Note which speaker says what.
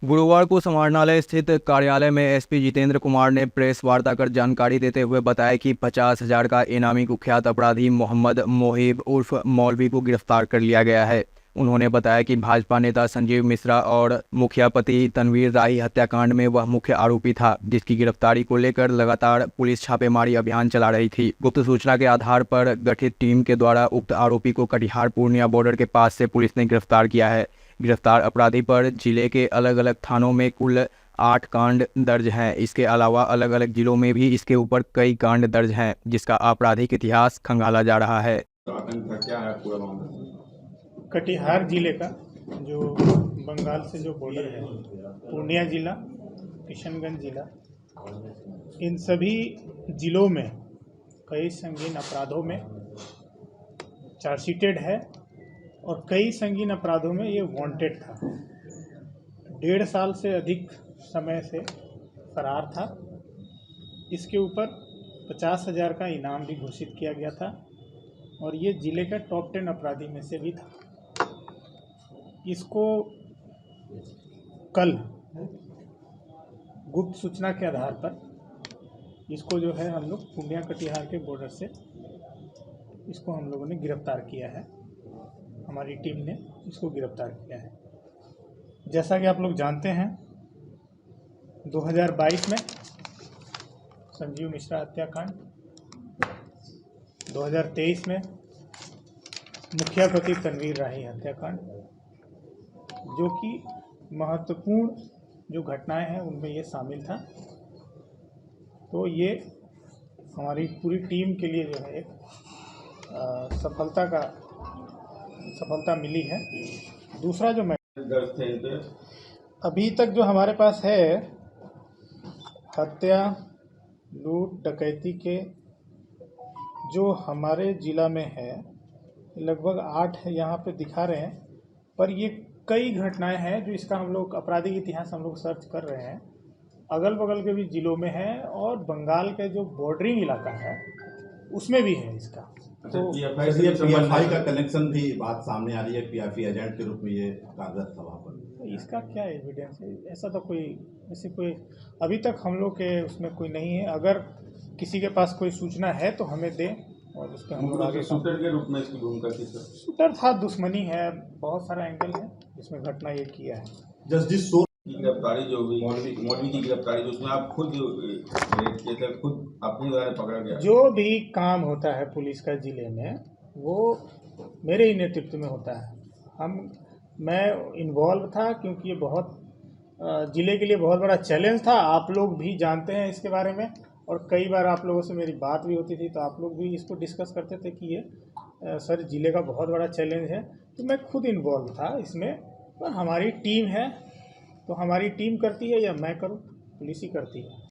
Speaker 1: गुरुवार को समाहरणालय स्थित कार्यालय में एसपी जितेंद्र कुमार ने प्रेस वार्ता कर जानकारी देते हुए बताया कि 50,000 का इनामी कुख्यात अपराधी मोहम्मद मोहिब उर्फ मौलवी को गिरफ्तार कर लिया गया है। उन्होंने बताया कि भाजपा नेता संजीव मिश्रा और मुखिया पति तनवीर राही हत्याकांड में वह मुख्य आरोपी था, जिसकी गिरफ्तारी को लेकर लगातार पुलिस छापेमारी अभियान चला रही थी। गुप्त सूचना के आधार पर गठित टीम के द्वारा उक्त आरोपी को कटिहार पूर्णिया बॉर्डर के पास से पुलिस ने गिरफ्तार किया है। गिरफ्तार अपराधी पर जिले के अलग अलग थानों में कुल 8 कांड दर्ज हैं। इसके अलावा अलग अलग जिलों में भी इसके ऊपर कई कांड दर्ज हैं, जिसका आपराधिक इतिहास खंगाला जा रहा है।
Speaker 2: क्या है पूरा मामला?
Speaker 3: कटिहार जिले का जो बंगाल से जो बॉर्डर है, पूर्णिया जिला, किशनगंज जिला, इन सभी जिलों में कई संगीन अपराधों में चार्जशीटेड है और कई संगीन अपराधों में ये वांटेड था। 1.5 साल से अधिक समय से फरार था। इसके ऊपर 50,000 का इनाम भी घोषित किया गया था और ये ज़िले का टॉप 10 अपराधी में से भी था। इसको कल गुप्त सूचना के आधार पर इसको जो है हम लोग पूर्णिया कटिहार के बॉर्डर से इसको हम लोगों ने गिरफ्तार किया है। हमारी टीम ने इसको गिरफ्तार किया है। जैसा कि आप लोग जानते हैं, 2022 में संजीव मिश्रा हत्याकांड, 2023 में मुखिया पति तनवीर राही हत्याकांड, जो कि महत्वपूर्ण जो घटनाएं हैं उनमें ये शामिल था। तो ये हमारी पूरी टीम के लिए जो है एक सफलता मिली है। दूसरा जो मैं अभी तक जो हमारे पास है, हत्या, लूट, डकैती के जो हमारे ज़िला में है लगभग 8 यहाँ पे दिखा रहे हैं, पर ये कई घटनाएं हैं जो इसका हम लोग आपराधिक इतिहास हम लोग सर्च कर रहे हैं। अगल बगल के भी ज़िलों में है और बंगाल के जो बॉर्डरिंग इलाका है उसमें भी है इसका।
Speaker 2: तो पीएफआई का कनेक्शन भी बात सामने आ रही है, पीएफआई एजेंट के रूप में ये कार्यरत था वहाँ पर।
Speaker 3: तो इसका क्या एविडेंस है? ऐसा तो कोई अभी तक हम लोग के उसमें कोई नहीं है। अगर किसी के पास कोई सूचना है तो हमें दें और उस पर हम लोग आगे।
Speaker 2: शूटर के रूप में इसकी भूमिका थी सर?
Speaker 3: शूटर था, दुश्मनी है, बहुत सारा एंगल है जिसमें घटना ये किया है।
Speaker 2: जस्टिस की गिरफ्तारी जो हुई, मौलवी की गिरफ्तारी, जो उसमें आप खुद खुद अपनी द्वारा पकड़ा गया।
Speaker 3: जो भी काम होता है पुलिस का ज़िले में वो मेरे ही नेतृत्व में होता है। मैं इन्वॉल्व था क्योंकि ये बहुत ज़िले के लिए बहुत बड़ा चैलेंज था। आप लोग भी जानते हैं इसके बारे में और कई बार आप लोगों से मेरी बात भी होती थी, तो आप लोग भी इसको डिस्कस करते थे कि ये सर ज़िले का बहुत बड़ा चैलेंज है। तो मैं खुद इन्वॉल्व था इसमें, पर हमारी टीम है तो हमारी टीम करती है या मैं करूँ, पुलिस ही करती है।